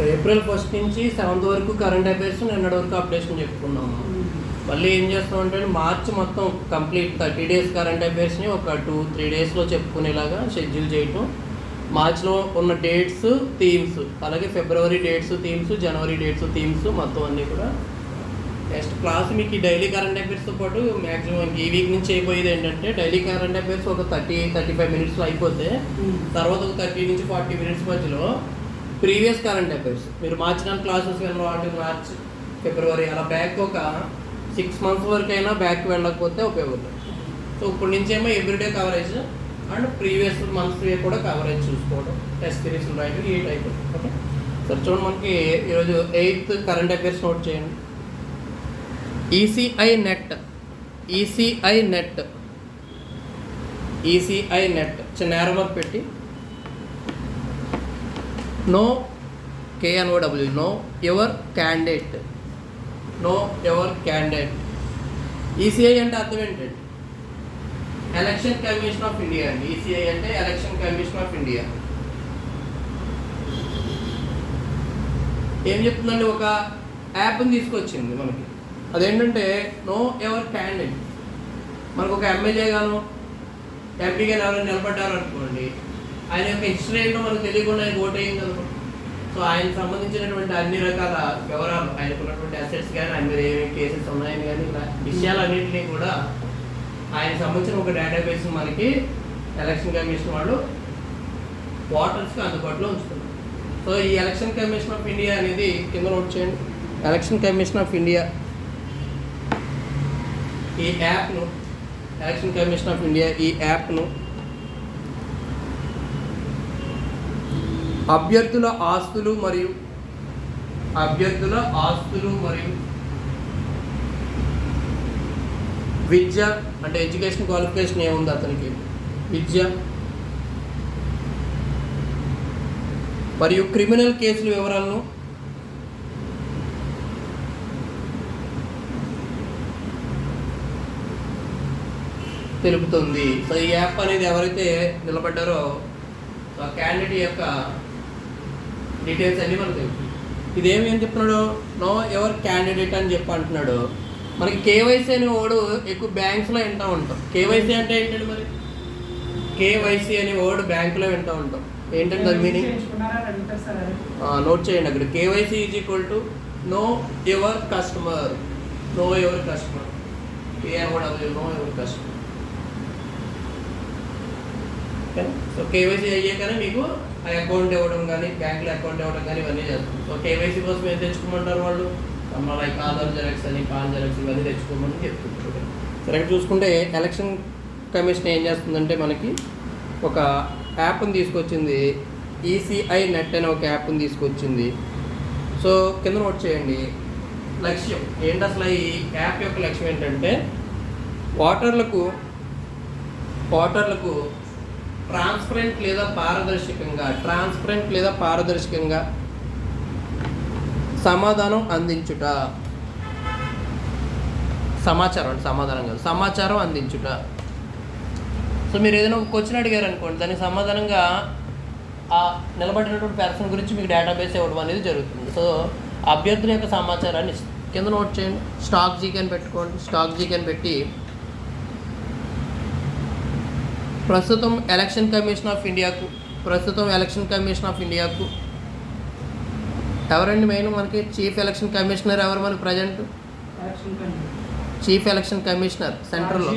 April 1 నుంచి 7th వరకు current affairs నిన్నటి వరకు అప్డేషన్ చెప్పుకున్నాము. మళ్ళీ ఏం చేస్తామంటే మార్చ్ మొత్తం కంప్లీట్ 30 days కరెంట్ అఫైర్స్ని ఒక 2-3 daysలో చెప్పుకునేలాగా షెడ్యూల్ చేయటం. మార్చ్లో ఉన్న డేట్స్ థీమ్స్, అలాగే ఫిబ్రవరి డేట్స్ థీమ్స్, జనవరి డేట్స్ థీమ్స్ మొత్తం అన్నీ కూడా. నెక్స్ట్ క్లాస్ మీకు ఈ డైలీ కరెంట్ అఫైర్స్తో పాటు మ్యాక్సిమం ఈ వీక్ నుంచి అయిపోయేది ఏంటంటే డైలీ కరెంట్ అఫైర్స్ ఒక 30-35 minutesలో అయిపోతే తర్వాత ఒక 30 నుంచి 40 minutes మధ్యలో ప్రీవియస్ కరెంట్ అఫైర్స్ మీరు మార్చి నెల క్లాసెస్ వెళ్ళిన మార్చ్ ఫిబ్రవరి అలా బ్యాక్ ఒక 6 months వరకు అయినా బ్యాక్ వెళ్ళకపోతే ఉపయోగపడుతుంది. సో ఇప్పటి నుంచి ఏమో everyday coverage and previous months కూడా కవరేజ్ చూసుకోవడం, టెస్ట్ సిరీస్ రాయడం, ఈ టైప్. ఓకే సరే చూడండి, మనకి ఈరోజు 8th కరెంట్ అఫైర్స్ నోట్ చేయండి. ఈసీఐ నెట్ చిన్న యారో మార్క్ పెట్టి know KNOW know your candidate. ECI అంటే అర్థం ఏంటండి? ఎలక్షన్ కమిషన్ ఆఫ్ ఇండియా అండి. ఈసీఐ అంటే ఎలక్షన్ కమిషన్ ఆఫ్ ఇండియా. ఏం చెప్తుందండి? ఒక యాప్ని తీసుకొచ్చింది మనకి. అదేంటంటే నో ఎవర్ క్యాండిడేట్. మనకు ఒక ఎమ్మెల్యే గాను ఎంపీ గాను ఎవరైనా నిలబడ్డారు అనుకోండి, ఆయన యొక్క హిస్టరీ ఏంటో మనకు తెలియకుండా ఆయన ఓట్ అయ్యింది అనుకోండి. సో ఆయనకు సంబంధించినటువంటి అన్ని రకాల వివరాలు, ఆయనకు ఉన్నటువంటి అసెట్స్ కానీ, ఆయన మీద ఏమేమి కేసెస్ ఉన్నాయని కానీ, ఇలా విషయాలన్నింటినీ కూడా ఆయనకు సంబంధించిన ఒక డేటాబేస్ మనకి ఎలక్షన్ కమిషన్ వాళ్ళు ఓటర్స్కి అందుబాటులో ఉంచుతున్నారు. సో ఈ ఎలక్షన్ కమిషన్ ఆఫ్ ఇండియా అనేది కింద నోట్ చేయండి. ఎలక్షన్ కమిషన్ ఆఫ్ ఇండియా ఈ యాప్ను, ఎలక్షన్ కమిషన్ ఆఫ్ ఇండియా ఈ యాప్ను అభ్యర్థుల ఆస్తులు మరియు విద్య అంటే ఎడ్యుకేషన్ క్వాలిఫికేషన్ ఏముంది అతనికి, విద్య మరియు క్రిమినల్ కేసుల వివరాలను తెలుపుతుంది. సో ఈ యాప్ అనేది ఎవరైతే నిలబడ్డారో ఆ క్యాండిడేట్ యొక్క డీటెయిల్స్ అన్నీ మనకు తెలుస్తుంది. ఇదేమి అని చెప్తున్నాడు? నో ఎవర్ క్యాండిడేట్ అని చెప్పి అంటున్నాడు. మనకి కేవైసీ అనే వర్డ్ ఎక్కువ బ్యాంక్స్లో వింటూ ఉంటాం. కేవైసీ అంటే ఏంటంటే మరి కేవైసీ అనే వర్డ్ బ్యాంకులో వింటూ ఉంటాం. ఏంటంటే దాని మీనింగ్ నోట్ చేయండి అక్కడ. KYC is equal to know your customer. KNOW know your customer. So KYC అయ్యాకనే మీకు ఆ అకౌంట్ ఇవ్వడం కానీ, బ్యాంకులో అకౌంట్ ఇవ్వడం కానీ ఇవన్నీ చేస్తాం. సో కేవైసీ కోసం ఏం తెచ్చుకోమంటారు వాళ్ళు? లైక్ ఆధార్ జెరాక్స్ అని, పాన్ జెరాక్స్ ఇవన్నీ తెచ్చుకోమని చెప్తుంటారు. సరే చూసుకుంటే ఎలక్షన్ కమిషన్ ఏం చేస్తుందంటే మనకి ఒక యాప్ని తీసుకొచ్చింది. ఈసీఐ నెట్ అనే ఒక యాప్ని తీసుకొచ్చింది. సో కింద నోట్ చేయండి. లక్ష్యం ఏంటి అసలు? ఈ యాప్ యొక్క లక్ష్యం ఏంటంటే ఓటర్లకు ట్రాన్స్పరెంట్ లేదా పారదర్శకంగా సమాధానం అందించుట. సమాచారం అందించుట. సో మీరు ఏదైనా ఒక క్వశ్చన్ అడిగారు అనుకోండి, దానికి సమాధానంగా ఆ నిలబడినటువంటి పర్సన్ గురించి మీకు డేటాబేస్ ఇవ్వడం అనేది జరుగుతుంది. సో అభ్యర్థుల యొక్క సమాచారాన్ని కింద నోట్ చేయండి. స్టాక్ జీకే అని పెట్టుకోండి. స్టాక్ జీకే అని పెట్టి ప్రస్తుతం ఎలక్షన్ కమిషన్ ఆఫ్ ఇండియాకు ఎవరండి మెయిన్ మనకి? చీఫ్ ఎలక్షన్ కమిషనర్ ఎవరు మనకి ప్రజెంట్? చీఫ్ ఎలక్షన్ కమిషనర్ సెంట్రల్లో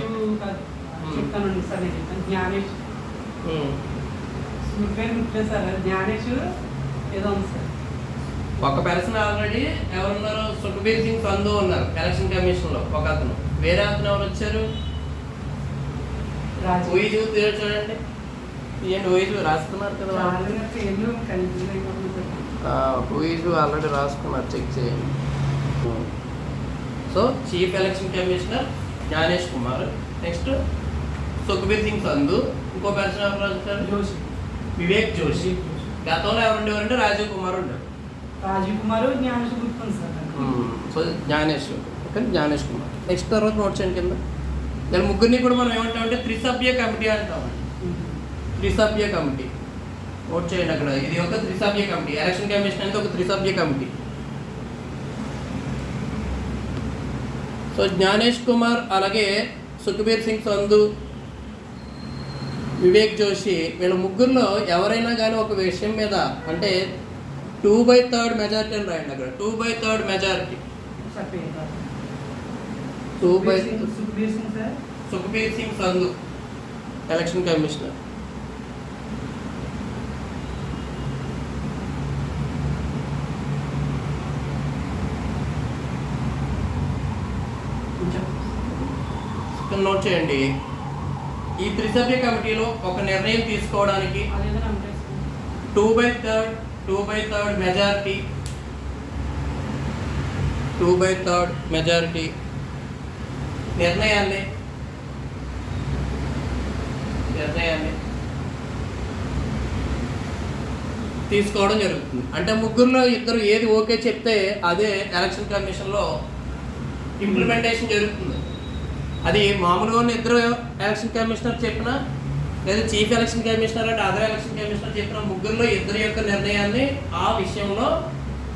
ఒక పర్సన్ ఆల్రెడీ ఎవరున్నారు? సుఖ్బీర్ సింగ్ సంధు ఉన్నారు ఎలక్షన్ కమిషన్లో ఒక అతను. వేరే అతను ఎవరు వచ్చారు? చూడండి, ఓయిజు రాసుకున్నారు కదా. ఓయిజు ఆల్రెడీ రాసుకున్నారు, చెక్ చేయండి. So chief election commissioner Gyanesh Kumar. Next Sukhbir Singh Sandhu. ఇంకో పర్సన్ ఎవరు రాస్తారు? వివేక్ జోషి. గతంలో ఎవరు ఉండేవారంటే రాజీవ్ కుమార్ ఉండేవారు. So Gyanesh. Okay, Gyanesh Kumar. Next తర్వాత నోట్ చేయండి కింద. దాని ముగ్గురిని కూడా మనం ఏమంటామంటే త్రిసభ్య కమిటీ అంటామండి. త్రిసభ్య కమిటీ నోట్ చేయండి అక్కడ. ఇది ఒక త్రిసభ్య కమిటీ. ఎలక్షన్ కమిషన్ అనేది ఒక త్రిసభ్య కమిటీ. సో జ్ఞానేష్ కుమార్, అలాగే సుఖ్బీర్ సింగ్ సంధు, వివేక్ జోషి, వీళ్ళ ముగ్గురులో ఎవరైనా కానీ ఒక విషయం మీద అంటే 2/3 మెజారిటీ అని రాయండి అక్కడ. 2/3 majority. Sukhbir Singh Sandhu election commissioner. Note చేయండి. ఈ త్రిసభ్య కమిటీలో ఒక నిర్ణయం తీసుకోవడానికి 2/3 మెజారిటీ, 2/3 మెజారిటీ నిర్ణయాన్ని తీసుకోవడం జరుగుతుంది. అంటే ముగ్గురులో ఇద్దరు ఏది ఓకే చెప్తే అదే ఎలక్షన్ కమిషన్లో ఇంప్లిమెంటేషన్ జరుగుతుంది. అది మామూలుగా ఉన్న ఇద్దరు ఎలక్షన్ కమిషనర్ చెప్పినా, లేదా చీఫ్ ఎలక్షన్ కమిషనర్ అంటే అదర్ ఎలక్షన్ కమిషనర్ చెప్పిన ముగ్గురులో ఇద్దరి యొక్క నిర్ణయాన్ని ఆ విషయంలో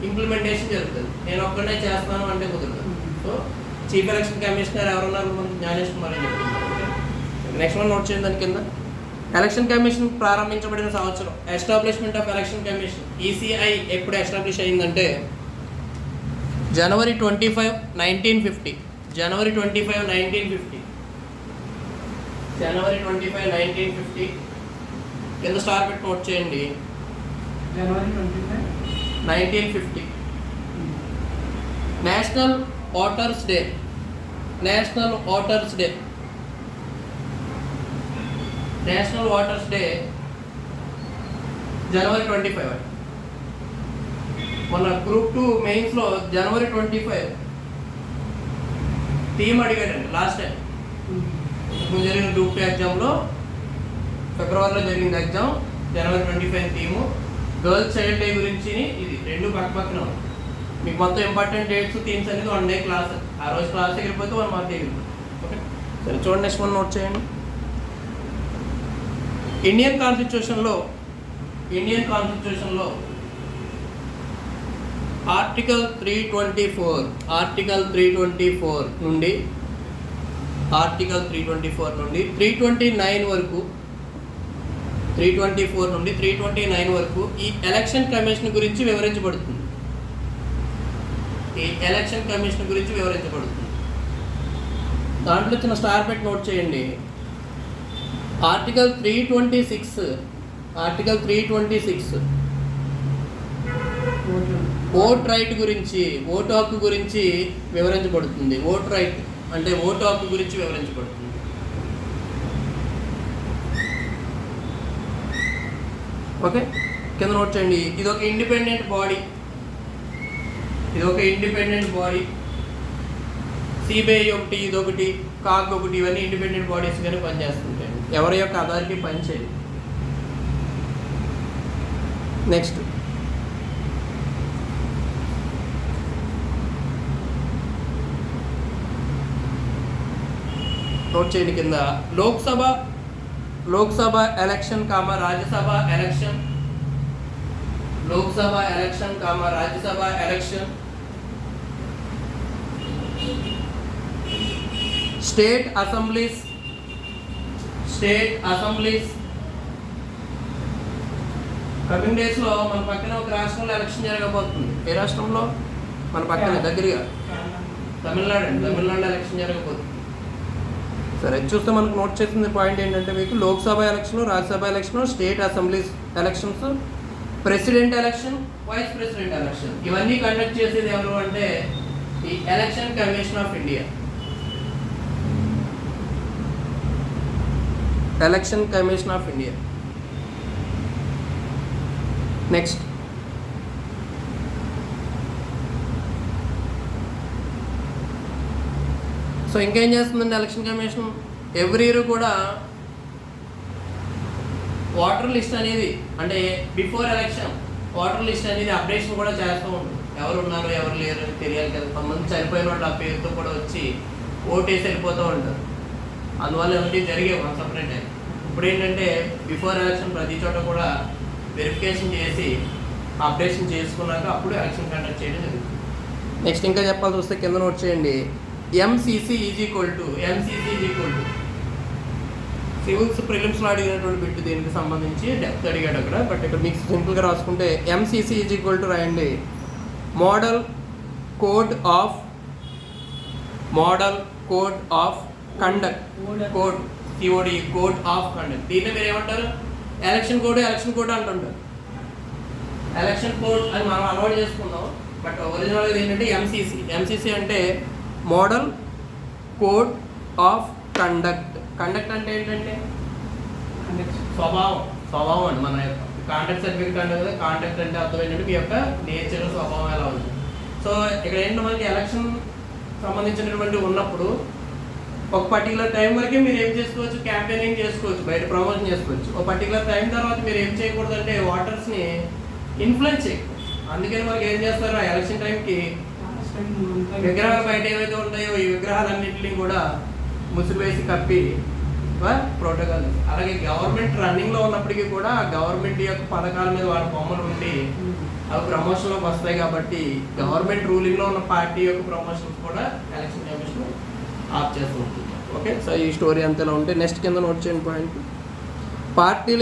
ఇంప్లిమెంటేషన్ జరుగుతుంది. నేను ఒక్కడే చేస్తాను అంటే కుదరదు. సో చీఫ్ ఎలక్షన్ కమిషనర్ ఎవరున్నారు? మనకి జ్ఞానేష్ కుమార్ అని చెప్తున్నారు. నెక్స్ట్ వన్ నోట్ చేయండి. దాని కింద ఎలక్షన్ కమిషన్ ప్రారంభించబడిన సంవత్సరం. Establishment of election commission, ECI ఎప్పుడు ఎస్టాబ్లిష్ అయిందంటే జనవరి 25, 1950. జనవరి 25, 1950. జనవరి 25, 1950. కింద స్టార్ పెట్టి నోట్ చేయండి. జనవరి 25, 1950. National voters day. National voters day. National voters day జనవరి 25. మొన్న గ్రూప్ 2 మెయిన్స్లో జనవరి 25 థీమ్ అడిగాడండి లాస్ట్ టైం. ఇప్పుడు జరిగిన గ్రూప్ 2 ఎగ్జామ్లో ఫిబ్రవరిలో జరిగింది ఎగ్జామ్. జనవరి 25 థీము గర్ల్స్ చైల్డ్ డే గురించి. ఇది రెండు పక్క పక్కన మీకు మొత్తం ఇంపార్టెంట్ డేట్స్ థీమ్స్ అనేది 1 డే క్లాస్. ఆ రోజు క్లాస్ ఎగిరిపోతే 1 మార్క్ ఎగిరిపోతుంది. ఓకే, సరే చూడండి. నెక్స్ట్ వన్ నోట్ చేయండి. ఇండియన్ కాన్స్టిట్యూషన్లో ఆర్టికల్ 324 నుండి 329 వరకు 324 నుండి 329 వరకు ఈ ఎలక్షన్ కమిషన్ గురించి వివరించబడుతుంది. దాంట్లో చిన్న స్టార్ పెట్టి నోట్ చేయండి. ఆర్టికల్ 326 ఓట్ రైట్ గురించి, ఓటు హక్కు గురించి వివరించబడుతుంది. ఓట్ రైట్ అంటే ఓటు హక్కు గురించి వివరించబడుతుంది. ఓకే, కింద నోట్ చేయండి. ఇది ఒక ఇండిపెండెంట్ బాడీ. సిబిఐ ఒకటి, ఇదొకటి, కాక్ ఒకటి, ఇవన్నీ ఇండిపెండెంట్ బాడీస్ కానీ పనిచేస్తుంటాయి. ఎవరి యొక్క అథారిటీ పనిచేయదు. నెక్స్ట్ నోట్ చేయండి కింద. Lok Sabha election Rajya Sabha election. Lok Sabha election Rajya Sabha election. State assemblies. Coming డేస్లో మన పక్కన ఒక రాష్ట్రంలో ఎలక్షన్ జరగబోతుంది. ఏ రాష్ట్రంలో? మన పక్కన దగ్గరగా తమిళనాడు అండి. తమిళనాడులో ఎలక్షన్ జరగబోతుంది. సరే, చూస్తే మనకు నోట్ చేసిన పాయింట్ ఏంటంటే మీకు Lok Sabha election, Rajya Sabha election, state assemblies elections, president election, vice president election, ఇవన్నీ కండక్ట్ చేసేది ఎవరు అంటే ఈ election commission of India. Election commission of India. Next so ఇంకేం చేస్తుందండి ఎలక్షన్ కమిషన్? ఎవ్రీ ఇయర్ కూడా వాటర్ లిస్ట్ అనేది, అంటే బిఫోర్ ఎలక్షన్ వాటర్ లిస్ట్ అనేది అప్డేషన్ కూడా చేస్తూ ఉంటుంది. ఎవరు ఉన్నారు ఎవరు లేరు అని తెలియాలి కదా. కొంతమంది చనిపోయిన వాళ్ళు ఆ పేరుతో కూడా వచ్చి ఓటేసి వెళ్ళిపోతూ ఉంటారు. అందువల్ల ఏమిటి జరిగే వన్ సపరేట్ అయ్యి. ఇప్పుడు ఏంటంటే బిఫోర్ ఎలక్షన్ ప్రతి చోట కూడా వెరిఫికేషన్ చేసి అప్డేషన్ చేసుకున్నాక అప్పుడు ఎలక్షన్ కండక్ట్ చేయడం జరుగుతుంది. నెక్స్ట్ ఇంకా చెప్పాల్సి వస్తే కింద నోట్ చేయండి. MCC is equal to civils ప్రిలిమ్స్లో అడిగినటువంటి బిట్ దీనికి సంబంధించి డెప్త్ అడిగాడు అక్కడ. బట్ ఇక్కడ మీకు సింపుల్గా రాసుకుంటే ఎంసీసీ ఈజ్ ఈక్వల్ టు రాయండి model code of conduct. Code of conduct. దీన్ని మీరు ఏమంటారు? ఎలక్షన్ కోడ్ అంటుంటారు. ఎలక్షన్ కోడ్ అని మనం అలవాటు చేసుకున్నాం. బట్ ఒరిజినల్గా ఏంటంటే ఎంసీసీ అంటే model code of conduct. Conduct అంటే ఏంటంటే స్వభావం అండి. మన యొక్క కాంటాక్ట్ సర్టిఫికేట్ అంటే కదా, కాంటాక్ట్ అంటే అర్థం ఏంటంటే మీ యొక్క నేచర్, స్వభావం ఎలా ఉంది. సో ఇక్కడ ఏంటంటే మనకి ఎలక్షన్ సంబంధించినటువంటి ఉన్నప్పుడు ఒక పర్టికులర్ టైం వరకే మీరు ఏం చేసుకోవచ్చు? క్యాంపెయినింగ్ చేసుకోవచ్చు, బయట ప్రమోషన్ చేసుకోవచ్చు. ఒక పర్టికులర్ టైం తర్వాత మీరు ఏం చేయకూడదు అంటే వాటర్స్ని ఇన్ఫ్లుయెన్స్ చేయకూడదు. అందుకని మనకి ఏం చేస్తారు? ఆ ఎలక్షన్ టైంకి విగ్రహాలు బయట ఏవైతే ఉంటాయో ఈ విగ్రహాలన్నింటినీ కూడా ముసుగు కప్పి ప్రోటోకాల్. అలాగే గవర్నమెంట్ రన్నింగ్లో ఉన్నప్పటికీ కూడా గవర్నమెంట్ యొక్క పథకాల మీద వాళ్ళ బొమ్మలు ఉండి అవి ప్రమోషన్లోకి వస్తాయి. కాబట్టి గవర్నమెంట్ రూలింగ్లో ఉన్న పార్టీ యొక్క ప్రమోషన్స్ కూడా ఎలక్షన్ కమిషన్ ఆఫ్ చేస్తూ ఉంటుంది. ఓకే, సో ఈ స్టోరీ అంతలా ఉంటే నెక్స్ట్ కింద నోట్ చేయండి పాయింట్. పార్టీల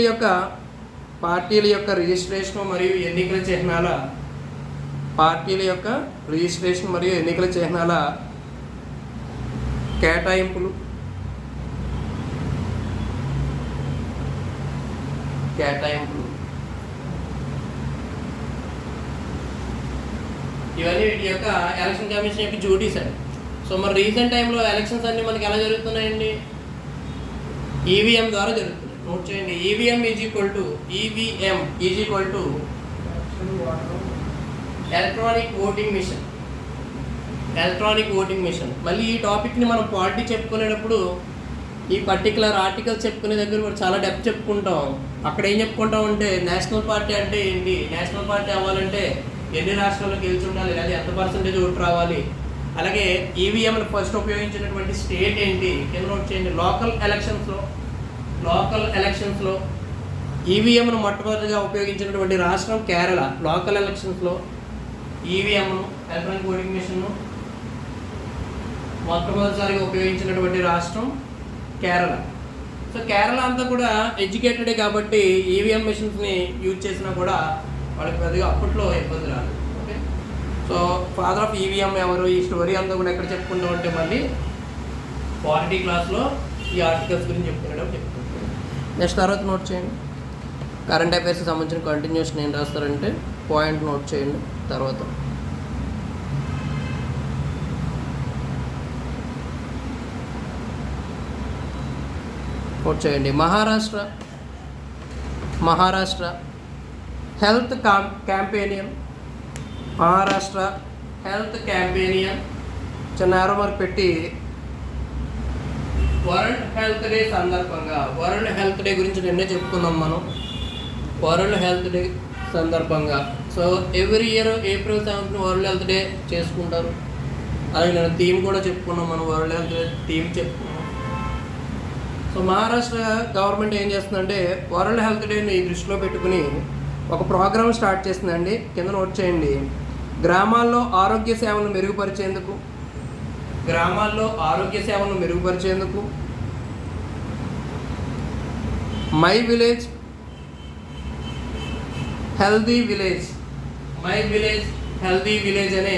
యొక్క రిజిస్ట్రేషన్ మరియు ఎన్నికల చిహ్నాల కేటాయింపులు ఇవన్నీ వీటి యొక్క ఎలక్షన్ కమిషన్ యొక్క డ్యూటీస్ అండి. సో మరి రీసెంట్ టైంలో ఎలక్షన్స్ అన్నీ మనకి ఎలా జరుగుతున్నాయండి? ఈవీఎం ద్వారా జరుగుతున్నాయి. నోట్ చేయండి. EVM is equal to electronic voting machine. మళ్ళీ ఈ టాపిక్ని మనం పార్టీ చెప్పుకునేటప్పుడు ఈ పర్టికులర్ ఆర్టికల్స్ చెప్పుకునే దగ్గర కూడా చాలా డెప్త్ చెప్పుకుంటాం. అక్కడ ఏం చెప్పుకుంటాం అంటే నేషనల్ పార్టీ అంటే ఏంటి, నేషనల్ పార్టీ అవ్వాలంటే ఎన్ని రాష్ట్రాల్లో గెలిచి ఉండాలి, లేదా ఎంత పర్సెంటేజ్ ఓటు రావాలి, అలాగే ఈవీఎంను ఫస్ట్ ఉపయోగించినటువంటి స్టేట్ ఏంటి కింద నోట్ చేయండి. లోకల్ ఎలక్షన్స్లో ఈవీఎంను మొట్టమొదటిగా ఉపయోగించినటువంటి రాష్ట్రం కేరళ. లోకల్ ఎలక్షన్స్లో ఈవీఎంను ఎలక్ట్రానిక్ ఓటింగ్ మిషన్ను మొట్టమొదటిసారిగా ఉపయోగించినటువంటి రాష్ట్రం కేరళ. సో కేరళ అంతా కూడా ఎడ్యుకేటెడే కాబట్టి ఈవీఎం మిషన్స్ని యూజ్ చేసినా కూడా వాళ్ళకి పెద్దగా అప్పట్లో ఇబ్బంది రాదు. Okay, so father of EVM ఎవరు, ఈ స్టోరీ అంతా కూడా ఎక్కడ చెప్పుకుంటాం అంటే మళ్ళీ పాలిటీ క్లాస్లో ఈ ఆర్టికల్స్ గురించి చెప్పుకుంటాం. నెక్స్ట్ తర్వాత నోట్ చేయండి. కరెంట్ అఫైర్స్కి సంబంధించిన కంటిన్యూషన్ ఏం రాస్తారంటే పాయింట్ నోట్ చేయండి. తర్వాత నోట్ చేయండి. మహారాష్ట్ర హెల్త్ క్యాంపెయినియన్ చిన్న ఆరో మార్క్ పెట్టి వరల్డ్ హెల్త్ డే సందర్భంగా, వరల్డ్ హెల్త్ డే గురించి నిన్నే చెప్పుకుందాం మనం. వరల్డ్ హెల్త్ డే సందర్భంగా so every year April 7th world health day చేసుకుంటారు. అలాగే నేను థీమ్ కూడా చెప్పుకున్నాం, మనం వరల్డ్ హెల్త్ డే థీమ్ చెప్పుకున్నాం. సో మహారాష్ట్ర గవర్నమెంట్ ఏం చేస్తుందంటే వరల్డ్ హెల్త్ డేని దృష్టిలో పెట్టుకుని ఒక ప్రోగ్రామ్ స్టార్ట్ చేస్తుందండి. కింద నోట్ చేయండి. గ్రామాల్లో ఆరోగ్య సేవలను మెరుగుపరిచేందుకు మై విలేజ్ హెల్దీ విలేజ్ అనే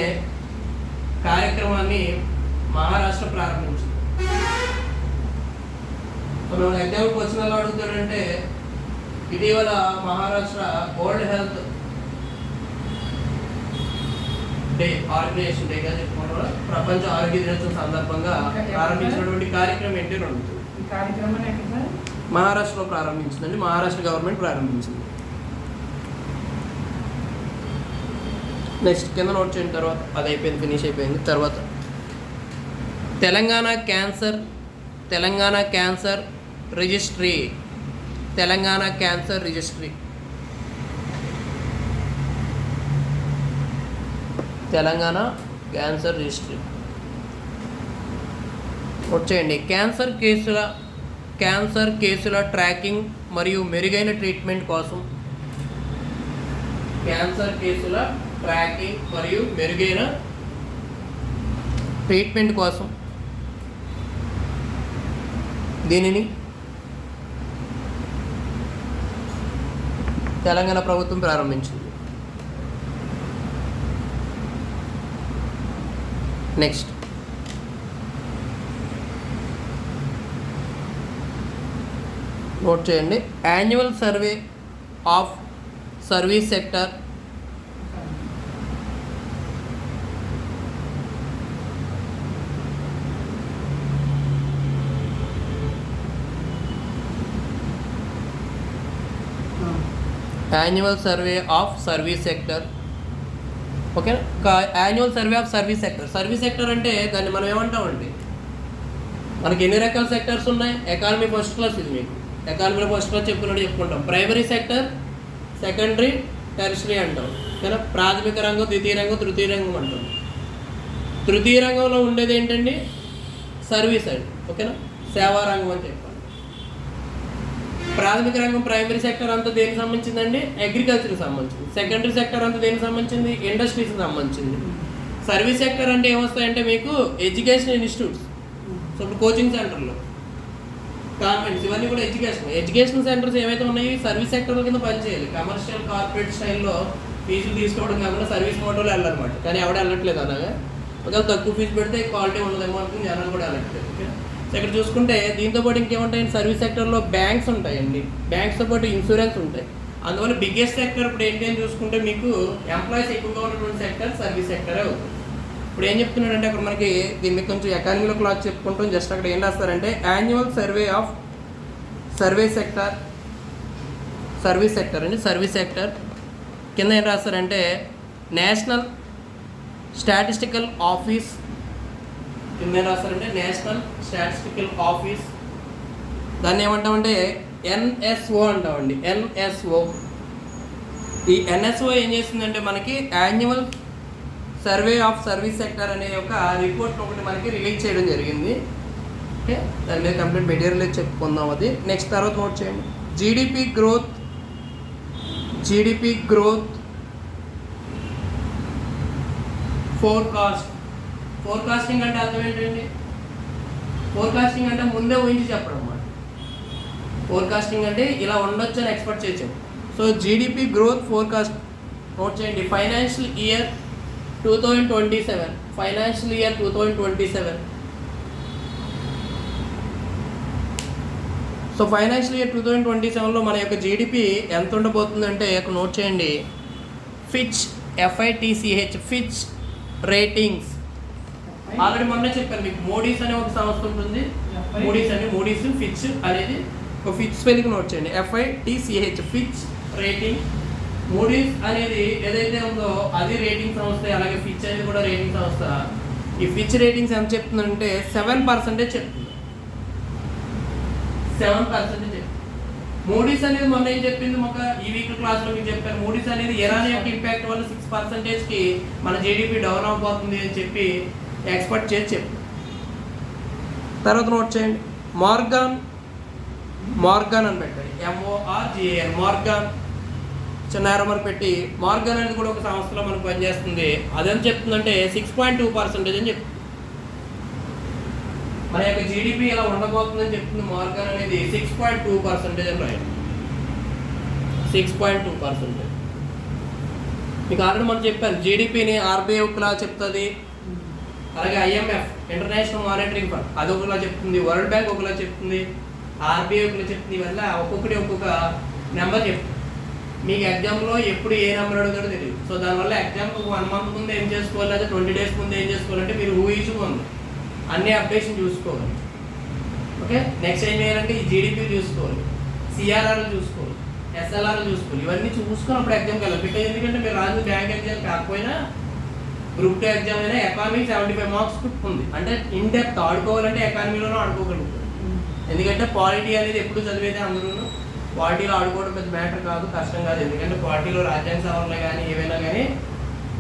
కార్యక్రమాన్ని మహారాష్ట్ర ప్రారంభించింది. మనం ఎగ్జాంపుల్ క్వశ్చన్ ఎలా అడుగుతాడంటే ఇటీవల Maharashtra world health day organisation డేగా చెప్పుకుంటారు. ప్రపంచ ఆరోగ్య దినోత్సవం సందర్భంగా ప్రారంభించినటువంటి కార్యక్రమం ఏంటి అని అడుగుతుంది. మహారాష్ట్రలో ప్రారంభించిందండి, మహారాష్ట్ర గవర్నమెంట్ ప్రారంభించింది. నెక్స్ట్ కింద నోట్ చేసిన తర్వాత అది అయిపోయింది, ఫినిష్ అయిపోయింది. తర్వాత తెలంగాణ క్యాన్సర్ రిజిస్ట్రీ. వచ్చేయండి. క్యాన్సర్ కేసుల ట్రాకింగ్ మరియు మెరుగైన ట్రీట్మెంట్ కోసం క్యాన్సర్ కేసుల ట్రాకింగ్ మరియు మెరుగైన ట్రీట్మెంట్ కోసం దీనిని తెలంగాణ ప్రభుత్వం ప్రారంభించింది. నెక్స్ట్ నోట్ చేయండి. Annual survey of service sector annual survey of service sector okay. Annual survey of service sector. Service sector అంటే దాన్ని మనం ఏమంటామండి, మనకి ఎన్ని రకాల సెక్టర్స్ ఉన్నాయి? ఎకానమీ ఫస్ట్ క్లాస్, ఇది మీకు ఎకానమీలో ఫస్ట్ క్లాస్ చెప్పుకున్నట్టు చెప్పుకుంటాం. ప్రైమరీ సెక్టర్, సెకండరీ, టెరిషరీ అంటాం ఓకేనా. ప్రాథమిక రంగం, ద్వితీయ రంగం, తృతీయ రంగం అంటాం. తృతీయ రంగంలో ఉండేది ఏంటండి? సర్వీస్ అండి ఓకేనా, సేవా రంగం అని చెప్పాలి. ప్రాథమిక రంగం ప్రైమరీ సెక్టర్ అంతా దేనికి సంబంధించిందండి? అగ్రికల్చర్కి సంబంధించింది. సెకండరీ సెక్టర్ అంతా దేనికి సంబంధించింది? ఇండస్ట్రీస్కి సంబంధించింది. సర్వీస్ సెక్టర్ అంటే ఏమొస్తాయంటే మీకు ఎడ్యుకేషన్ ఇన్స్టిట్యూట్స్, సో ఇప్పుడు కోచింగ్ సెంటర్లు, కాన్వెంట్స్, ఇవన్నీ కూడా ఎడ్యుకేషన్ సెంటర్స్ ఏవైతే ఉన్నాయో సర్వీస్ సెక్టర్ కింద పనిచేయాలి. కమర్షియల్ కార్పొరేట్ స్టైల్లో ఫీజులు తీసుకోవడం కాకుండా సర్వీస్ మోడల్ వెళ్ళాలన్నమాట. కానీ ఎవడ వెళ్ళట్లేదు అలాగా. ఒకవేళ తక్కువ ఫీజు పెడితే క్వాలిటీ ఉండదేమో అనుకుని జనాలు కూడా వెళ్ళట్లేదు. ఓకే, సో ఇక్కడ చూసుకుంటే దీంతో పాటు ఇంకేముంటాయండి? సర్వీస్ సెక్టర్లో బ్యాంక్స్ ఉంటాయండి, బ్యాంక్స్తో పాటు ఇన్సూరెన్స్ ఉంటాయి. అందువల్ల బిగ్గెస్ట్ సెక్టర్ ఇప్పుడు ఏంటి అని చూసుకుంటే మీకు ఎంప్లాయీస్ ఎక్కువగా ఉన్నటువంటి సెక్టర్ సర్వీస్ సెక్టరే అవుతుంది. ఇప్పుడు ఏం చెప్తున్నాడంటే అక్కడ మనకి దీన్ని కొంచెం ఎకానమీలో క్లాస్ చెప్పుకుంటాం. జస్ట్ అక్కడ ఏం రాస్తారంటే annual survey of service sector అండి. సర్వీస్ సెక్టర్ కింద ఏం రాస్తారంటే నేషనల్ స్టాటిస్టికల్ ఆఫీస్, కింద ఏం రాస్తారంటే నేషనల్ స్టాటిస్టికల్ ఆఫీస్, దాన్ని ఏమంటామంటే ఎన్ఎస్ఓ అంటామండి. ఎన్ఎస్ఓ, ఈ ఎన్ఎస్ఓ ఏం చేస్తుందంటే మనకి annual survey of service sector అనే ఒక రిపోర్ట్ ఒకటి మనకి రిలీజ్ చేయడం జరిగింది. ఓకే, దాని మీద కంప్లీట్ మెటీరియల్ చెప్పుకుందాం అది. నెక్స్ట్ తర్వాత నోట్ చేయండి. జీడిపి గ్రోత్ ఫోర్కాస్టింగ్ అంటే అర్థం ఏంటండి? ఫోర్కాస్టింగ్ అంటే ముందే ఊహించి చెప్పడం అన్నమాట. ఫోర్కాస్టింగ్ అంటే ఇలా ఉండొచ్చు అని ఎక్స్పెక్ట్ చేసాం. So GDP growth forecast note చేయండి. Financial year 2027. So financial year 2027లో మన యొక్క జీడిపి ఎంత ఉండబోతుందంటే ఇక్కడ నోట్ చేయండి. ఫిచ్ రేటింగ్స్, ఆల్రెడీ మొన్న చెప్పాను మీకు. మోడీస్ అనే ఒక సంస్థ ఉంటుంది, మోడీస్ ఫిచ్ అనేది ఒక ఫిచ్ స్పెల్లింగ్ నోట్ చేయండి. FITCH, Fitch rating. మోడీస్ అనేది ఏదైతే ఉందో అది రేటింగ్ సంస్థ, అలాగే ఫిచ్ అనేది కూడా రేటింగ్ సంస్థ. ఈ ఫిచ్ రేటింగ్స్ ఎంత చెప్తుందంటే 7% చెప్తుంది. 7% చెప్తుంది. మోడీస్ అనేది మొన్న ఏం చెప్పింది, ఒక ఈ వీక్ క్లాస్లో మీకు చెప్పాను. మోడీస్ అనేది ఇరాన్ యొక్క ఇంపాక్ట్ వల్ల 6%కి మన జీడిపి డౌన్ అవబోతుంది అని చెప్పి ఎక్స్పెక్ట్ చేసి చెప్పి. తర్వాత నోట్ చేయండి. మార్గాన్ అని పెట్టండి. MORGAN, మార్గాన్ చిన్న నెంబర్ పెట్టి. మార్గాన్ అనేది కూడా ఒక సంస్థలో మనకు పనిచేస్తుంది. అదేంటి చెప్తుందంటే 6.2% అని చెప్తుంది. మన యొక్క జీడిపి ఇలా ఉండబోతుందని చెప్తుంది. మార్గాన్ అనేది 6.2% అని రాయండి. 6.2%. మీకు ఆల్రెడీ మనం చెప్పాను జీడిపిని RBI ఒకలా చెప్తుంది, అలాగే IMF ఇంటర్నేషనల్ మానిటరింగ్ ఫండ్ అది ఒకలా చెప్తుంది, వరల్డ్ బ్యాంక్ ఒకలా చెప్తుంది, RBI ఒకలా చెప్తుంది. ఇవల్ల ఒక్కొక్కటి ఒక్కొక్క నెంబర్ చెప్తుంది. మీకు ఎగ్జామ్లో ఎప్పుడు ఏ నెంబర్ అడుగుతాడో తెలియదు. సో దానివల్ల ఎగ్జామ్కి 1 month ముందు ఏం చేసుకోవాలి, లేదా 20 days ముందు ఏం చేసుకోవాలంటే మీరు ఊహించుకోండి, అన్ని అప్డేషన్ చూసుకోవాలి. ఓకే, నెక్స్ట్ ఏం చేయాలంటే ఈ జీడిపి చూసుకోవాలి, CRRలు చూసుకోవాలి, SLRలు చూసుకోవాలి. ఇవన్నీ చూసుకొని అప్పుడు ఎగ్జామ్కి వెళ్ళాలి. బికాజ్ ఎందుకంటే మీరు రాజు బ్యాంక్ ఎగ్జామ్ కాకపోయినా గ్రూప్ 2 ఎగ్జామ్ అయినా ఎకానమీ 75 marks ఉంది. అంటే ఇన్ డెప్త్ ఆడుకోవాలంటే ఎకానమీలోనూ ఆడుకోగలుగుతారు. ఎందుకంటే పాలిటీ అనేది ఎప్పుడు చదివేదే అందరూ. పాలిటీలో ఆడుకోవడం పెద్ద మ్యాటర్ కాదు, కష్టం కాదు. ఎందుకంటే పాలిటీలో రాజ్యాంగ సవరణలు కానీ ఏవైనా కానీ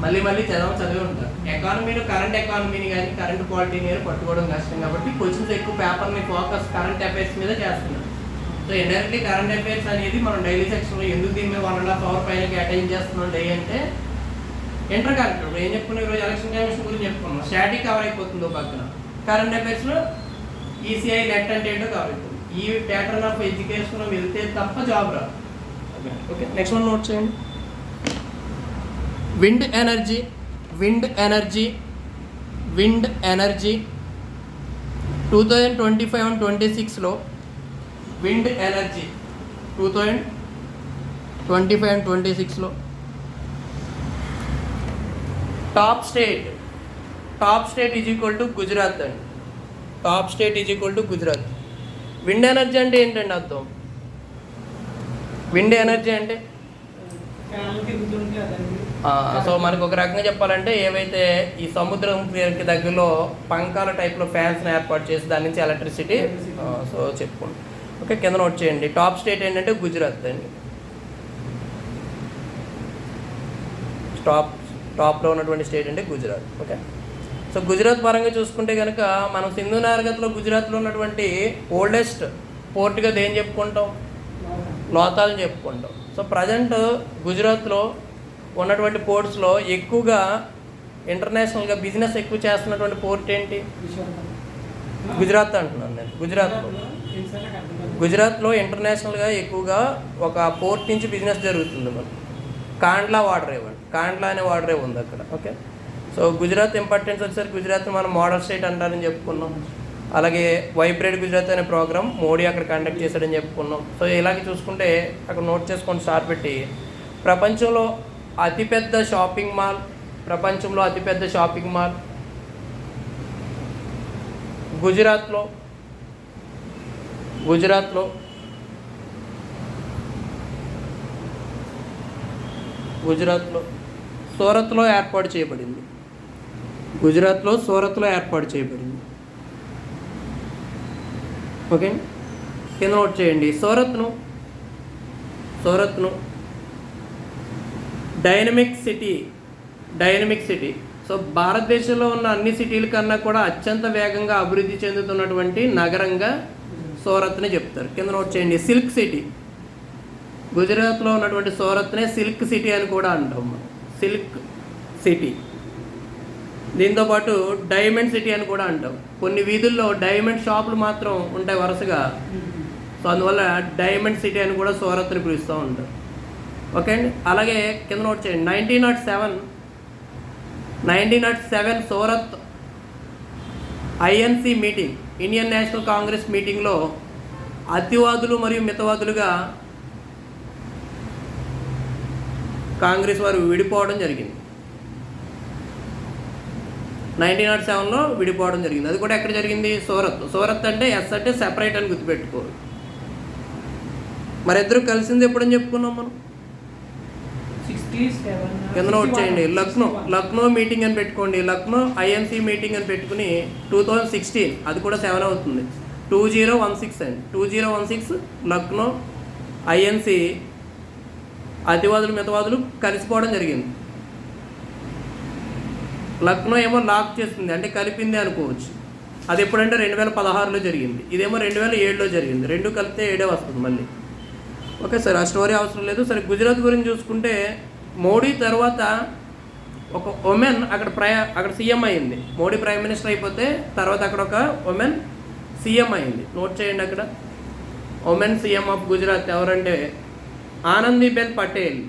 మళ్ళీ చదివి ఉంటారు. ఎకానమీలో కరెంట్ ఎకానమీని కానీ కరెంట్ పాలిటీని కానీ పట్టుకోవడం కష్టం. కాబట్టి క్వశ్చన్స్ ఎక్కువ పేపర్ని ఫోకస్ కరెంట్ అఫైర్స్ మీద చేస్తున్నారు. సో ఇండైరెక్ట్లీ కరెంట్ అఫైర్స్ అనేది మనం డైలీ సెక్షన్లో ఎందుకు దీని మీద 1.5 అవర్ పైన కేటాయించేస్తున్నాం డే అంటే ఇంటర్ కరెక్ట్ ఏం చెప్పుకున్నాం ఈరోజు ఎలక్షన్ కమిషన్ గురించి చెప్పుకున్నాం. స్టాటిక్ కవర్ అయిపోతుంది ఒక పక్కన, కరెంట్ అఫైర్స్లో ఈసీఐ నెట్ అంటే ఏంటో కవర్ అయిపోతుంది. ఈ ప్యాటర్న్ ఆఫ్ ఎడ్యుకేషన్లో వెళ్తే తప్ప జాబ్ రాదు. ఓకే, నెక్స్ట్ వన్ నోట్ చేయండి. విండ్ ఎనర్జీ 2025 and 26లో విండ్ ఎనర్జీ 2025 and 26లో top state is equal to Gujarat అండి. Top state is equal to Gujarat. Wind energy అంటే ఏంటండి అర్థం? విండ్ ఎనర్జీ అంటే సో మనకు ఒక రకంగా చెప్పాలంటే ఏవైతే ఈ సముద్రం దగ్గరలో పంకాల టైప్లో ఫ్యాన్స్ని ఏర్పాటు చేసి దాని నుంచి ఎలక్ట్రిసిటీ సో చెప్పుకోండి. ఓకే, కింద నోట్ చేయండి. టాప్ స్టేట్ ఏంటంటే గుజరాత్ అండి. టాప్లో ఉన్నటువంటి స్టేట్ అంటే గుజరాత్. ఓకే, సో గుజరాత్ పరంగా చూసుకుంటే కనుక మనం సింధు నాగరికతలో గుజరాత్లో ఉన్నటువంటి ఓల్డెస్ట్ పోర్ట్గా దేని చెప్పుకుంటాం? లోతాల్ని చెప్పుకుంటాం. సో ప్రజెంట్ గుజరాత్లో ఉన్నటువంటి పోర్ట్స్లో ఎక్కువగా ఇంటర్నేషనల్గా బిజినెస్ ఎక్కువ చేస్తున్నటువంటి పోర్ట్ ఏంటి? గుజరాత్ అంటున్నాను నేను. గుజరాత్లో ఇంటర్నేషనల్గా ఎక్కువగా ఒక పోర్ట్ నుంచి బిజినెస్ జరుగుతుంది. మనకు కాండ్లా అనే వాటర్ ఉంది అక్కడ. ఓకే, సో గుజరాత్ ఇంపార్టెన్స్ వచ్చేసరికి గుజరాత్ని మనం మోడల్ స్టేట్ అంటారని చెప్పుకున్నాం. అలాగే వైబ్రేట్ గుజరాత్ అనే ప్రోగ్రామ్ మోడీ అక్కడ కండక్ట్ చేశాడని చెప్పుకున్నాం. సో ఇలాగే చూసుకుంటే అక్కడ నోట్ చేసుకొని స్టార్ పెట్టి ప్రపంచంలో అతిపెద్ద షాపింగ్ మాల్ గుజరాత్లో సూరత్లో ఏర్పాటు చేయబడింది. ఓకే, కింద నోట్ చేయండి. సూరత్ను డైనమిక్ సిటీ. సో భారతదేశంలో ఉన్న అన్ని సిటీల కన్నా కూడా అత్యంత వేగంగా అభివృద్ధి చెందుతున్నటువంటి నగరంగా సూరత్ని చెప్తారు. కింద నోట్ చేయండి. సిల్క్ సిటీ, గుజరాత్లో ఉన్నటువంటి సూరత్నే సిల్క్ సిటీ అని కూడా అంటాం. Silk city. దీంతోపాటు డైమండ్ సిటీ అని కూడా అంటాం. కొన్ని వీధుల్లో డైమండ్ షాపులు మాత్రం ఉంటాయి వరుసగా. సో అందువల్ల డైమండ్ సిటీ అని కూడా సూరత్ని పిలుస్తూ ఉంటారు. ఓకే అండి, అలాగే కింద నోట్ చేయండి. 1907 Surat INC meeting, Indian national Congress మీటింగ్లో అతివాదులు మరియు మితవాదులుగా కాంగ్రెస్ వారు విడిపోవడం జరిగింది. 1907లో విడిపోవడం జరిగింది. అది కూడా ఎక్కడ జరిగింది? సూరత్ అంటే ఎస్ అంటే సెపరేట్ అని గుర్తుపెట్టుకోవాలి. మరి ఇద్దరు కలిసింది ఎప్పుడని చెప్పుకున్నాం మనం? కింద నోట్ చేయండి. లక్నో మీటింగ్ అని పెట్టుకోండి. లక్నో ఐఎన్సి మీటింగ్ అని పెట్టుకుని 2016, అది కూడా 7 అవుతుంది. 2016 అండి. 2016 లక్నో ఐఎన్సి అతివాదులు మితవాదులు కలిసిపోవడం జరిగింది. లక్నో ఏమో లాక్ చేస్తుంది, అంటే కలిపింది అనుకోవచ్చు. అది ఎప్పుడంటే 2016లో జరిగింది. ఇదేమో 2007లో జరిగింది. రెండు కలిపితే 7 వస్తుంది మళ్ళీ. ఓకే సార్, ఆ స్టోరీ అవసరం లేదు. సరే, గుజరాత్ గురించి చూసుకుంటే మోడీ తర్వాత ఒక ఉమెన్ అక్కడ సీఎం అయింది. మోడీ ప్రైమ్ మినిస్టర్ అయిపోతే తర్వాత అక్కడ ఒక ఉమెన్ సీఎం అయింది. నోట్ చేయండి. అక్కడ ఉమెన్ సీఎం ఆఫ్ గుజరాత్ ఎవరంటే ఆనందీబెన్ పటేల్.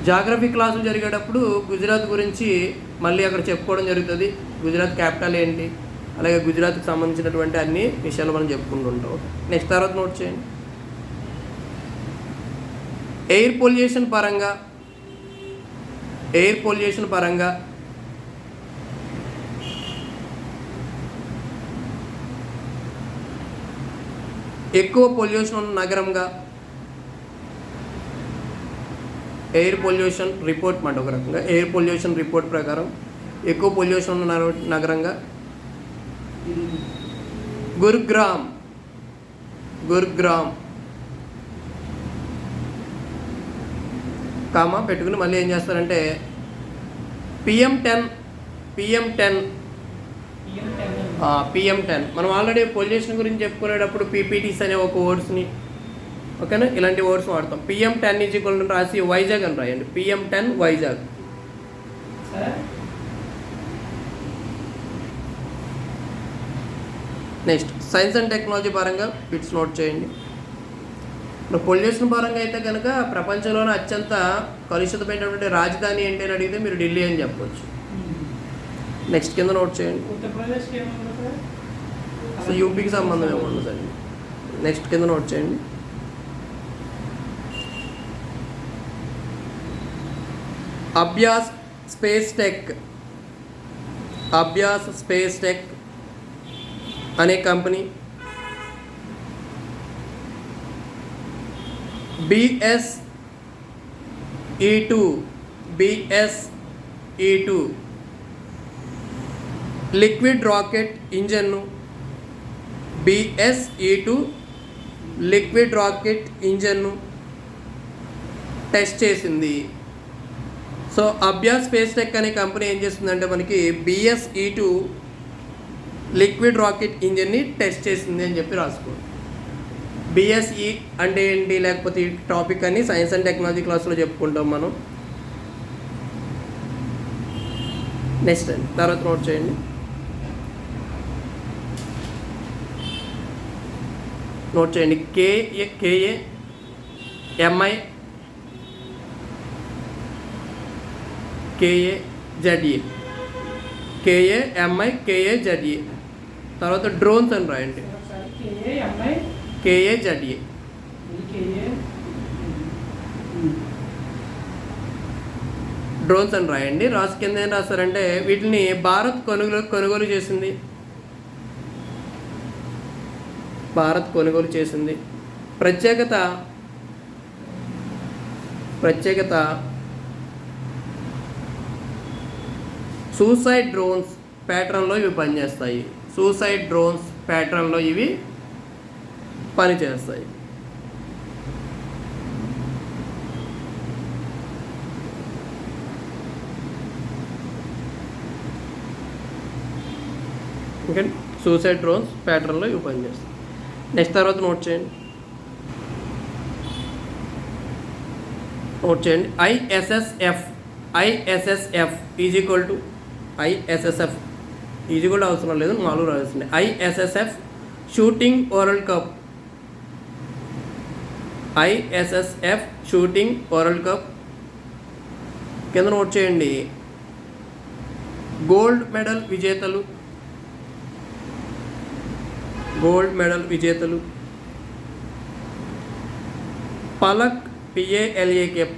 జాగ్రఫీ క్లాసులు జరిగేటప్పుడు గుజరాత్ గురించి మళ్ళీ అక్కడ చెప్పుకోవడం జరుగుతుంది. గుజరాత్ క్యాపిటల్ ఏంటి, అలాగే గుజరాత్కి సంబంధించినటువంటి అన్ని విషయాలు మనం చెప్పుకుంటుంటాం. నెక్స్ట్ తర్వాత నోట్ చేయండి. ఎయిర్ పొల్యూషన్ పరంగా ఎక్కువ పొల్యూషన్ ఉన్న నగరంగా ఎయిర్ పొల్యూషన్ రిపోర్ట్ మాట ఒక రకంగా ఎయిర్ పొల్యూషన్ రిపోర్ట్ ప్రకారం ఎక్కువ పొల్యూషన్ ఉన్న నగరంగా గురుగ్రామ్ కామా పెట్టుకుని మళ్ళీ ఏం చేస్తారంటే PM10 PM10 PM10 మనం ఆల్రెడీ పొల్యూషన్ గురించి చెప్పుకునేటప్పుడు PPTs అనే ఒక వర్డ్స్ని ఓకేనా ఇలాంటి వర్డ్స్ వాడతాం. PM10 ఈక్వల్ రాసి వైజాగ్ అని రాయండి. PM10 Vizag. Sir next science and technology పరంగా బిట్స్ నోట్ చేయండి. ఇప్పుడు పొల్యూషన్ పరంగా అయితే కనుక ప్రపంచంలోనే అత్యంత కలుషితమైనటువంటి రాజధాని ఏంటి అని అడిగితే మీరు ఢిల్లీ అని చెప్పవచ్చు. నెక్స్ట్ కింద నోట్ చేయండి. ఉత్తరప్రదేశ్కి ఏమన్నా సార్? సో యూపీకి సంబంధం ఏముండదండి. నెక్స్ట్ కింద నోట్ చేయండి. అభ్యాస్ స్పేస్ టెక్ అనే కంపెనీ BSE2 లిక్విడ్ రాకెట్ ఇంజన్ను టెస్ట్ చేసింది. సో అభ్యాస్ స్పేస్ టెక్ అనే కంపెనీ ఏం చేస్తుందంటే మనకి BSE2 లిక్విడ్ రాకెట్ ఇంజన్ని టెస్ట్ చేసింది అని చెప్పి రాసుకోండి. BSE అంటే ఏంటి, లేకపోతే ఈ టాపిక్ అని సైన్స్ అండ్ టెక్నాలజీ క్లాస్లో చెప్పుకుంటాం మనం. నెక్స్ట్ అండి తర్వాత నోట్ చేయండి. KAMI తర్వాత డ్రోన్స్ అని రాయండి. KAZA డ్రోన్స్ అని రాయండి. రాసి కింద ఏం రాస్తారంటే వీటిని భారత్ కొనుగోలు చేసింది. ప్రత్యేకత సూసైడ్ డ్రోన్స్ ప్యాటర్న్లో ఇవి పనిచేస్తాయి. ఓకే, సూసైడ్ డ్రోన్స్ ప్యాటర్న్లో ఇవి పనిచేస్తాయి. నెక్స్ట్ తర్వాత నోట్ చేయండి. ISSF ఈజీ కూడా అవసరం లేదు, 4 రావాల్సింది. ISSF షూటింగ్ వరల్డ్ కప్ కింద నోట్ చేయండి. గోల్డ్ మెడల్ విజేతలు Palak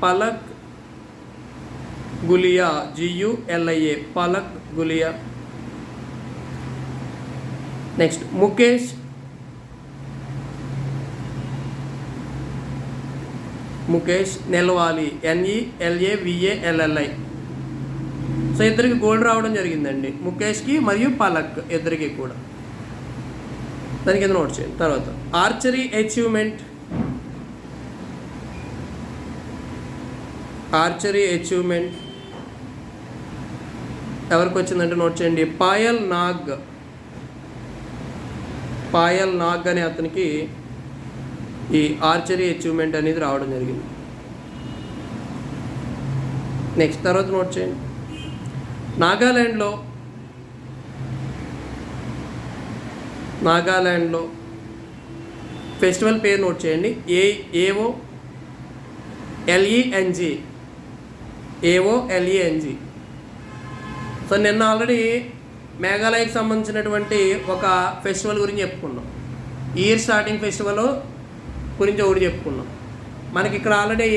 Palak Gulia GULIA. Next Mukesh Nelavalli NELAVALLI. So ఇద్దరికి గోల్డ్ రావడం జరిగిందండి, ముఖేష్కి మరియు పలక్ ఇద్దరికి కూడా. దాని కింద నోట్ చేయండి. తర్వాత ఆర్చరీ అచీవ్మెంట్ ఎవరికి వచ్చిందంటే నోట్ చేయండి. పాయల్ నాగ్ అనే అతనికి ఈ ఆర్చరీ అచీవ్మెంట్ అనేది రావడం జరిగింది. నెక్స్ట్ తర్వాత నోట్ చేయండి. నాగాల్యాండ్లో ఫెస్టివల్ పేరు నోట్ చేయండి. AOLENG. సో నిన్న ఆల్రెడీ మేఘాలయకి సంబంధించినటువంటి ఒక ఫెస్టివల్ గురించి చెప్పుకున్నాం. ఇయర్ స్టార్టింగ్ ఫెస్టివల్ గురించి ఒకటి చెప్పుకున్నాం. మనకి ఇక్కడ ఆల్రెడీ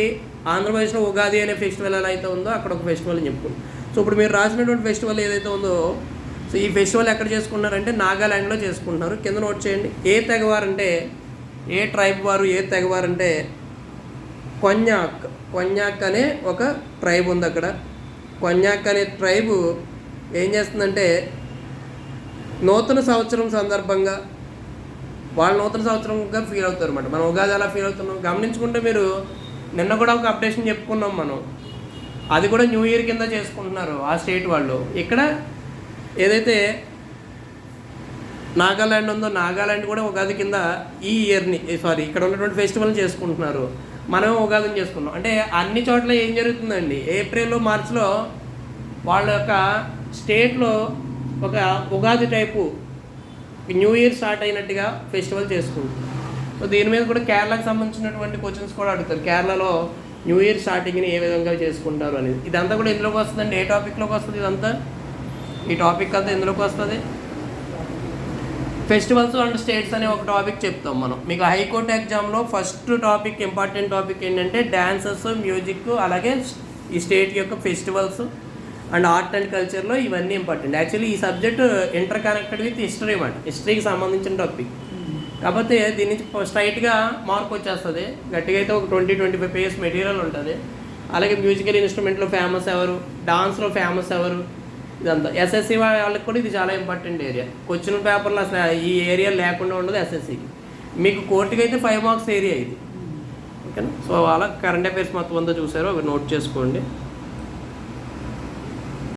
ఆంధ్రప్రదేశ్లో ఉగాది అనే ఫెస్టివల్ ఎలా అయితే ఉందో అక్కడ ఒక ఫెస్టివల్ అని చెప్పుకున్నాం. సో ఇప్పుడు మీరు రాసినటువంటి ఫెస్టివల్ ఏదైతే ఉందో, సో ఈ ఫెస్టివల్ ఎక్కడ చేసుకుంటున్నారంటే నాగాల్యాండ్లో చేసుకుంటున్నారు. కింద నోట్ చేయండి. ఏ తెగవారంటే, ఏ ట్రైబ్ వారు, ఏ తెగవారంటే కొన్యాక్ అనే ఒక ట్రైబ్ ఉంది అక్కడ. కొన్యాక్ అనే ట్రైబు ఏం చేస్తుందంటే నూతన సంవత్సరం సందర్భంగా వాళ్ళు నూతన సంవత్సరంగా ఫీల్ అవుతారు అన్నమాట. మనం ఉగాది అలా ఫీల్ అవుతున్నాం. గమనించుకుంటే మీరు నిన్న కూడా ఒక అప్డేషన్ చెప్పుకున్నాం మనం. అది కూడా న్యూ ఇయర్ కింద చేసుకుంటున్నారు ఆ స్టేట్ వాళ్ళు. ఇక్కడ ఏదైతే నాగాల్యాండ్ ఉందో నాగాల్యాండ్ కూడా ఉగాది కింద ఈ ఇయర్ని ఇక్కడ ఉన్నటువంటి ఫెస్టివల్ చేసుకుంటున్నారు. మనం ఉగాదిని చేసుకున్నాం. అంటే అన్ని చోట్ల ఏం జరుగుతుందండి, ఏప్రిల్ మార్చిలో వాళ్ళ యొక్క స్టేట్లో ఒక Ugadi type new year start అయినట్టుగా ఫెస్టివల్ చేసుకుంటారు. సో దీని మీద కూడా కేరళకు సంబంధించినటువంటి క్వశ్చన్స్ కూడా అడుగుతారు. కేరళలో న్యూ ఇయర్ స్టార్టింగ్ని ఏ విధంగా చేసుకుంటారు అనేది. ఇదంతా కూడా ఎందులోకి వస్తుందండి, ఏ టాపిక్లోకి వస్తుంది ఇదంతా? ఈ టాపిక్ అంతా ఎందులోకి వస్తుంది? ఫెస్టివల్స్ అండ్ స్టేట్స్ అనే ఒక టాపిక్ చెప్తాం మనం. మీకు హైకోర్టు ఎగ్జామ్లో ఫస్ట్ టాపిక్, ఇంపార్టెంట్ టాపిక్ ఏంటంటే డాన్సెస్, మ్యూజిక్, అలాగే ఈ స్టేట్ యొక్క ఫెస్టివల్స్ అండ్ ఆర్ట్ అండ్ కల్చర్లో ఇవన్నీ ఇంపార్టెంట్. యాక్చువల్లీ ఈ subject inter connected with history అన్నమాట, హిస్టరీకి సంబంధించిన టాపిక్. కాకపోతే దీని నుంచి స్ట్రైట్గా మార్క్ వచ్చేస్తుంది. గట్టిగా అయితే ఒక 20-25 పేజెస్ మెటీరియల్ ఉంటుంది. అలాగే మ్యూజికల్ ఇన్స్ట్రుమెంట్లో ఫేమస్ ఎవరు, డాన్స్లో ఫేమస్ ఎవరు, ఇదంతా. ఎస్ఎస్సి వాళ్ళకి కూడా ఇది చాలా ఇంపార్టెంట్ ఏరియా. క్వశ్చన్ పేపర్లో అసలు ఈ ఏరియా లేకుండా ఉండదు ఎస్ఎస్సికి. మీకు కోర్టుకి అయితే 5 మార్క్స్ ఏరియా ఇది, ఓకేనా? సో అలా కరెంట్ అఫైర్స్ మొత్తం అంతా చూసారో అవి నోట్ చేసుకోండి.